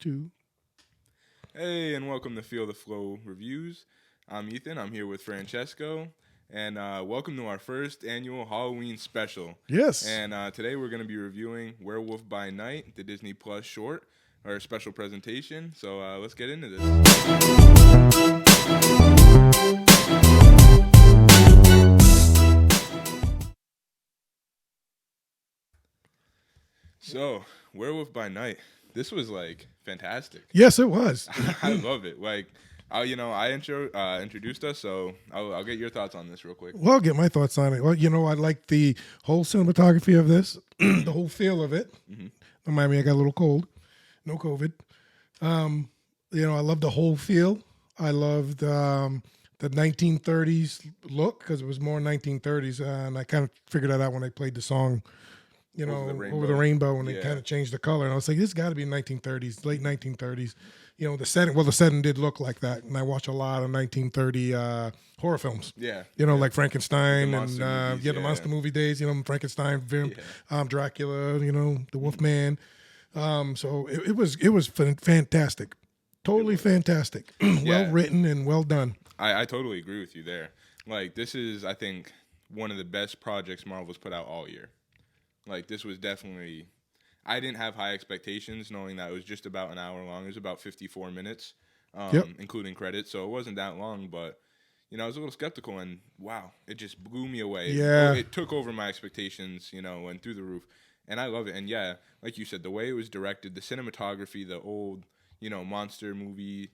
2. Hey, and welcome to Feel the Flow Reviews. I'm Ethan. I'm here with Francesco, and welcome to our first annual Halloween special. Yes. And today we're going to be reviewing Werewolf by Night, the Disney Plus short, our special presentation. So let's get into this. So, Werewolf by Night. This was like fantastic. Yes, it was. I love it. Like, I introduced us, so I'll get your thoughts on this real quick. Well, I'll get my thoughts on it. Well, I like the whole cinematography of this, the whole feel of it. Mm-hmm. Don't mind me, I got a little cold. No COVID. I love the whole feel. I loved the 1930s look because it was more 1930s, and I kind of figured that out when I played the song. Over the rainbow, and they kind of changed the color. And I was like, this got to be 1930s, late 1930s. The setting did look like that. And I watch a lot of 1930 horror films. Yeah. Like Frankenstein the and movies, the monster movie days. Frankenstein, Dracula. The Wolfman. So it was fantastic, totally fantastic. Well written and well done. I totally agree with you there. Like, this is, I think, one of the best projects Marvel's put out all year. Like, this was definitely, I didn't have high expectations knowing that it was just about an hour long. It was about 54 minutes, including credits. So it wasn't that long, but, I was a little skeptical, and wow, it just blew me away. Yeah. It took over my expectations, and through the roof. And I love it. And yeah, like you said, the way it was directed, the cinematography, the old, monster movie,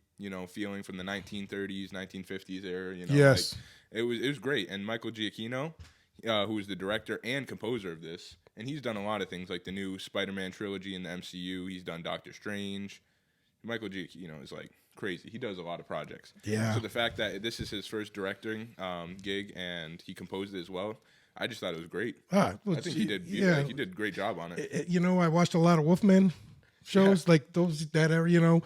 feeling from the 1930s, 1950s era, Yes. Like, it was great. And Michael Giacchino, who is the director and composer of this, and he's done a lot of things, like the new Spider-Man trilogy in the MCU. He's done Doctor Strange. Michael Giacchino is like crazy. He does a lot of projects. Yeah. So the fact that this is his first directing gig and he composed it as well, I just thought it was great. I think he did. Yeah. He did a great job on it. I watched a lot of Wolfman shows, like those that era, Yep.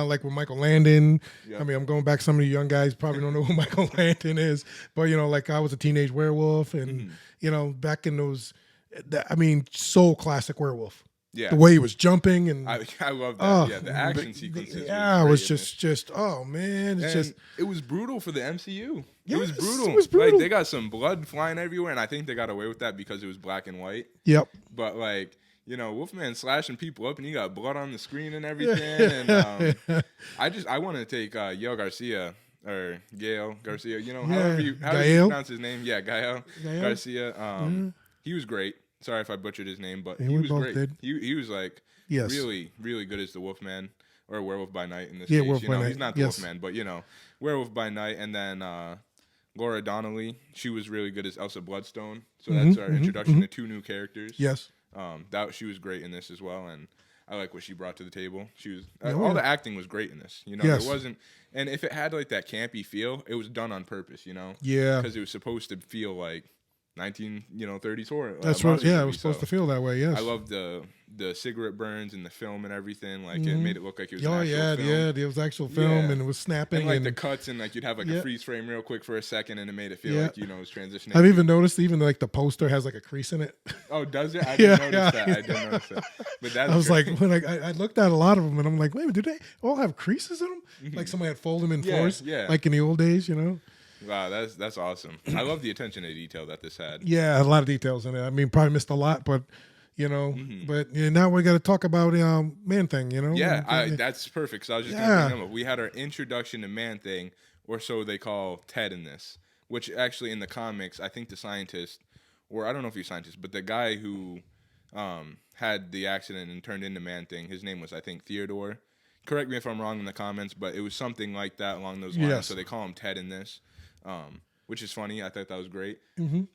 like with Michael Landon. Yep. I mean, I'm going back. Some of you young guys probably don't know who Michael Landon is, but like I was a teenage werewolf, and back in those, so classic werewolf. Yeah, the way he was jumping, and I love that. The action sequences. It was just oh man, it was brutal for the MCU. Yes, it was brutal. It was brutal. Like, they got some blood flying everywhere, and I think they got away with that because it was black and white. Yep. But like, Wolfman slashing people up, and you got blood on the screen and everything. And I want to take Gael Garcia. Or Gael Garcia, however you pronounce his name. Yeah, Gael Garcia. He was great. Sorry if I butchered his name, but he was great. He was like really, really good as the Wolfman or Werewolf by Night in this case. He's not the Wolfman, but Werewolf by Night. And then Laura Donnelly, she was really good as Elsa Bloodstone. So that's our introduction to two new characters. Yes. She was great in this as well, and I like what she brought to the table. She was all the acting was great in this. It wasn't, and if it had like that campy feel, it was done on purpose. Yeah, because it was supposed to feel like 30s horror. That's right. Yeah, it was supposed to feel that way. Yes. I love the cigarette burns and the film and everything. Like it made it look like it was an actual film. It was actual film, and it was snapping. And like the cuts, and like you'd have like a freeze frame real quick for a second, and it made it feel like it was transitioning. I've even noticed like the poster has like a crease in it. Oh, does it? I didn't notice that. I didn't notice that. But that's I was like, when I looked at a lot of them, and I'm like, wait, do they all have creases in them? Like somebody had folded them in fours, like in the old days, Wow, that's awesome. I love the attention to detail that this had. Yeah, a lot of details in it. I mean, probably missed a lot, but but now we got to talk about Man-Thing. Yeah, that's perfect. So I was just going to bring them up. We had our introduction to Man-Thing, or so they call Ted in this, which actually in the comics, I think the scientist, or I don't know if he's a scientist, but the guy who had the accident and turned into Man-Thing, his name was, I think, Theodore. Correct me if I'm wrong in the comments, but it was something like that along those lines. Yes. So they call him Ted in this. Which is funny. I thought that was great.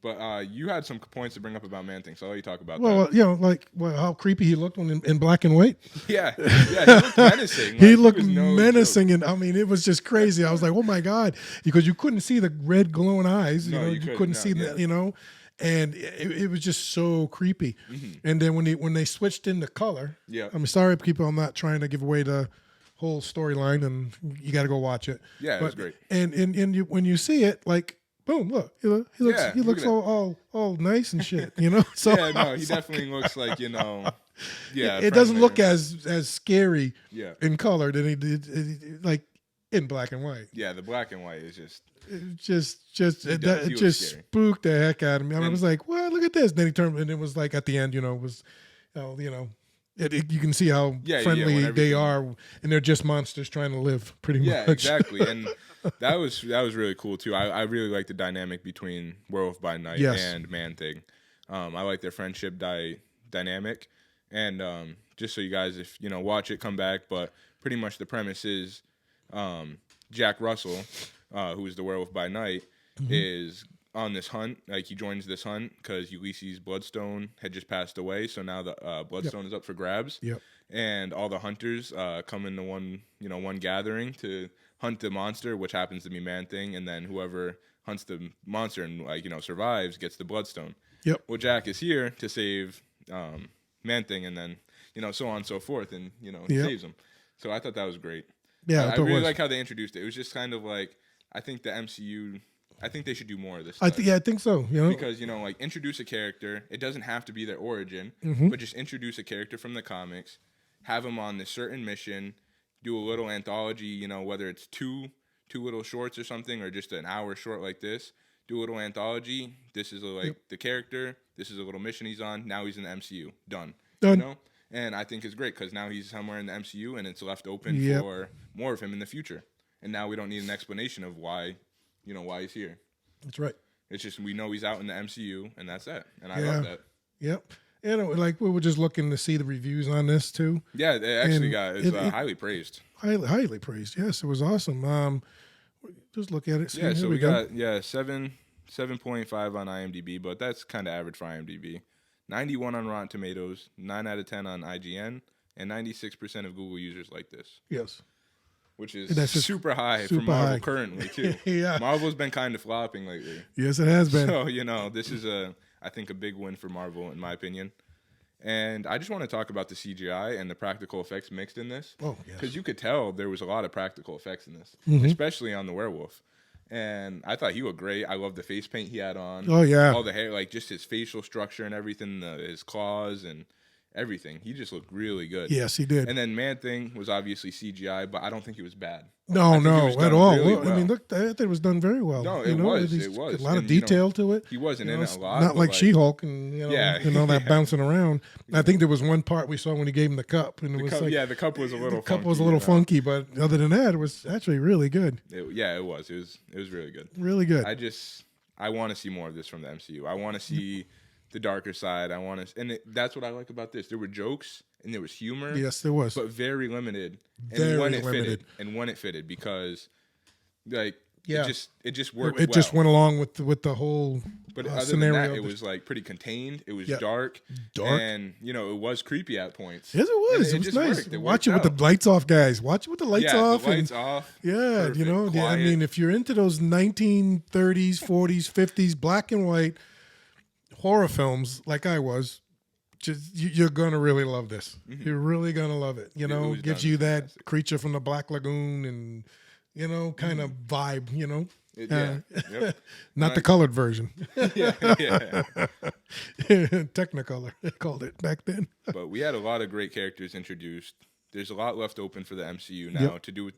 But you had some points to bring up about Man-Thing, so I'll let you talk about that. How creepy he looked in black and white. Yeah, he looked menacing. He looked menacing, and I mean, it was just crazy. I was like, oh my God, because you couldn't see the red glowing eyes. You couldn't see that. And it was just so creepy. And then when they switched into color, I'm sorry, people, I'm not trying to give away the whole storyline, and you got to go watch it. Yeah, it was great. And when you see it, like, boom, look, he looks all nice and shit, So yeah, no, he definitely looks like Yeah, it doesn't look friendlier. as scary Yeah. in color than it like in black and white. Yeah, the black and white is just It He looks just scary. spooked the heck out of me. I And- was like, "What? Look at this!" Then he turned, and it was like at the end, it was, you can see how Yeah, friendly when they everything- are, and they're just monsters trying to live, pretty Yeah, much. exactly. And that was really cool too. I really like the dynamic between Werewolf by Night Yes. and Man Thing. I like their friendship dynamic. And just so you guys, if watch it, come back. But pretty much the premise is Jack Russell, who is the Werewolf by Night, is on this hunt. Like he joins this hunt because Ulysses Bloodstone had just passed away. So now the Bloodstone is up for grabs. Yep. And all the hunters come into one gathering to hunt the monster, which happens to be Man Thing, and then whoever hunts the monster and survives gets the Bloodstone. Yep. Well, Jack is here to save Man Thing, and then so on and so forth, and Yep. saves him. So I thought that was great. Yeah, I thought really was. like how they introduced it. It was just kind of like I think the MCU. I think they should do more of this. I Stuff. think so. Because introduce a character. It doesn't have to be their origin, but just introduce a character from the comics. Have them on this certain mission. Do a little anthology. Whether it's two little shorts or something, or just an hour short like this. Do a little anthology. This is the character. This is a little mission he's on. Now he's in the MCU. Done. And I think it's great because now he's somewhere in the MCU and it's left open for more of him in the future. And now we don't need an explanation of why he's here. That's right. It's just we know he's out in the MCU and that's that. And I love that. Yep. And we were just looking to see the reviews on this too. Yeah, it actually And it's highly praised. Highly praised. Yes, it was awesome. Just look at it. See, Yeah, so here we go. got 7.5 on IMDb, but that's kind of average for IMDb. 91 on Rotten Tomatoes, 9 out of 10 on IGN, and 96% of Google users like this. Yes. Which is That's just super high super for Marvel high. currently too. Yeah. Marvel's been kind of flopping lately. Yes, it has been. So, this is I think a big win for Marvel in my opinion. And I just want to talk about the CGI and the practical effects mixed in this. Oh, yes. Because you could tell there was a lot of practical effects in this, especially on the werewolf. And I thought he looked great. I love the face paint he had on. Oh, yeah. All the hair, just his facial structure and everything, his claws and everything. He just looked really good. Yes, he did. And then Man Thing was obviously CGI, but I don't think it was bad. No, I think it was at done all. really I mean, well. look, I think it was done very well. No, it was. It It was. A lot of And, detail to it. He wasn't in it a lot. Not but, like She-Hulk and Yeah. that bouncing around. I think there was one part we saw when he gave him the cup, and it was like the cup was a little. the cup funky, was a little funky, but other than that, it was actually really good. It was. It was really good. Really good. I want to see more of this from the MCU. I want to see the darker side. That's what I like about this. There were jokes and there was humor. Yes, there was. But very limited. Very limited. When it fitted, because it just worked. It just went along with the whole But other scenario. than that, it was pretty contained. It was dark, and it was creepy at points. Yes, it was. And It was nice. It Watch it with out. the lights off, guys. Watch it with the lights off. The lights off. Yeah, Perfect, I quiet. mean, if you're into those 1930s, 40s, 50s, black and white horror films like I was, you're gonna really love this. You're really gonna love it. It was Gives done you that fantastic. creature from the Black Lagoon and kind of vibe. Yep. Not the colored version. yeah. Technicolor they called it back then. But we had a lot of great characters introduced. There's a lot left open for the MCU now to do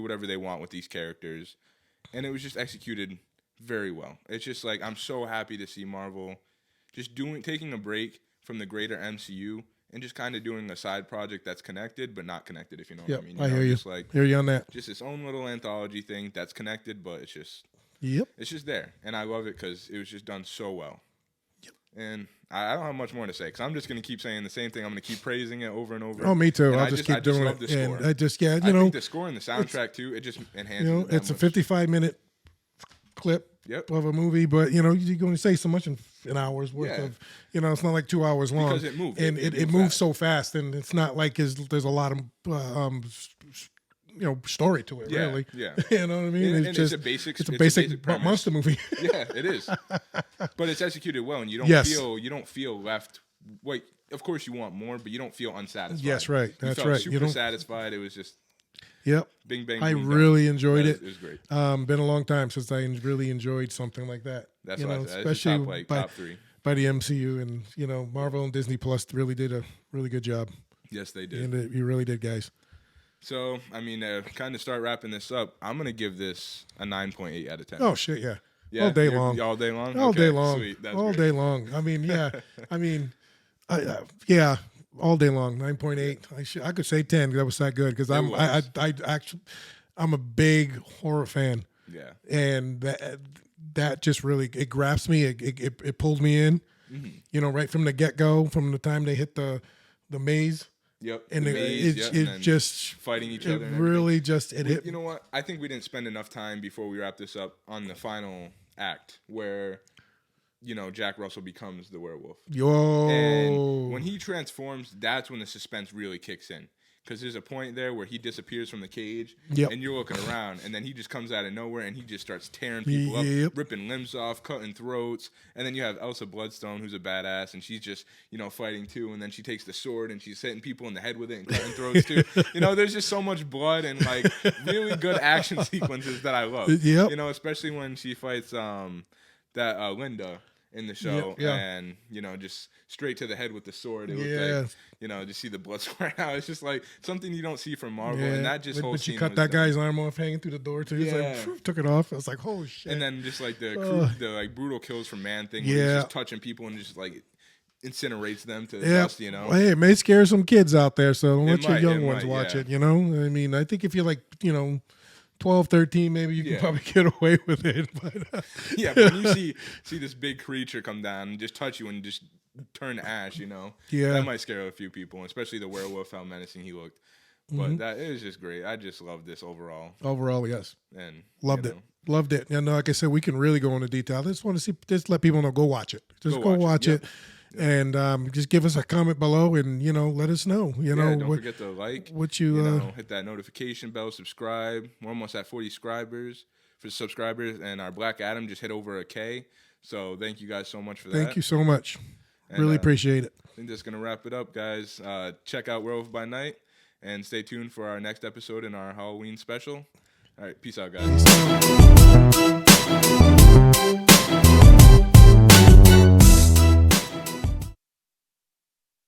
whatever they want with these characters, and it was just executed very well. It's just like I'm so happy to see Marvel just taking a break from the greater MCU and just kind of doing a side project that's connected but not connected. If you know what I mean. I hear you. Just Hear you on that. just its own little anthology thing that's connected, but it's just there, and I love it because it was just done so well. And I don't have much more to say because I'm just going to keep saying the same thing. I'm going to keep praising it over and over. Oh, me too. And I'll just keep doing love it. the And score. I just I think the score and the soundtrack too. It just enhances. it that it's a much. 55-minute clip of a movie, but you're going to say so much in hours worth of. It's not like 2 hours long Because it moved. and It it moved moves fast. so fast, and it's not like there's a lot of story to it. Yeah, really. yeah. You know what I mean? And It's it's just a basic. it's a it's basic premise. monster movie. Yeah, it is. But it's executed well, and you don't Yes. feel left. Wait, of course you want more, but you don't feel unsatisfied. Yes, right. You That's felt right. Super You don't. satisfied. It was just Yep. bing bang. I boom, really done. enjoyed it. It was great. Been a long time since I really enjoyed something like that. That's what I said. It's top 3. by the MCU, and Marvel and Disney Plus really did a really good job. Yes, they did. And you really did, guys. So, I mean, kind of start wrapping this up. I'm gonna give this a 9.8 out of 10. Oh shit, yeah. Yeah, all day long. All day long. All day long. Sweet. That's all great. day long. I mean, yeah. I mean, yeah. All day long. 9.8. I could say 10. That was that good because I'm a big horror fan. Yeah. And that just really it grabs me. It pulls me in. Mm-hmm. Right from the get go, from the time they hit the maze. Yep. And it's just fighting each other. It really just hit. You know what? I think we didn't spend enough time before we wrap this up on the final act where Jack Russell becomes the werewolf. Yo. And when he transforms, that's when the suspense really kicks in. Because there's a point there where he disappears from the cage, and you're looking around, and then he just comes out of nowhere, and he just starts tearing people up, ripping limbs off, cutting throats. And then you have Elsa Bloodstone, who's a badass, and she's just, fighting too. And then she takes the sword, and she's hitting people in the head with it and cutting throats too. There's just so much blood and, like, really good action sequences that I love. Yep. Especially when she fights that Linda in the show, and just straight to the head with the sword. It looked like, just see the blood squirt out. It's just like something you don't see from Marvel, and that just whole scene. She cut that guy's arm off hanging through the door too. It's like, took it off. I was like, holy shit! And then just like the like brutal kills from Man thing, where he's just touching people and just like incinerates them to dust. Well, hey, it may scare some kids out there, so don't let your young ones watch it. I mean, I think if you're like 12, 13, maybe you can probably get away with it. But but when you see this big creature come down and just touch you and just turn to ash, that might scare a few people, especially the werewolf, how menacing he looked. But that is just great. I just love this overall. Overall, yes. And loved it. And like I said, we can really go into detail. I just want to just let people know, go watch it. Just go watch it. And just give us a comment below, and let us know. Don't forget to like. What hit that notification bell, subscribe. We're almost at 40 subscribers, and our Black Adam just hit over 1K. So thank you guys so much for that. Thank you so much. And, really appreciate it. I think that's gonna wrap it up, guys. Check out Werewolf by Night, and stay tuned for our next episode in our Halloween special. All right, peace out, guys. Peace out.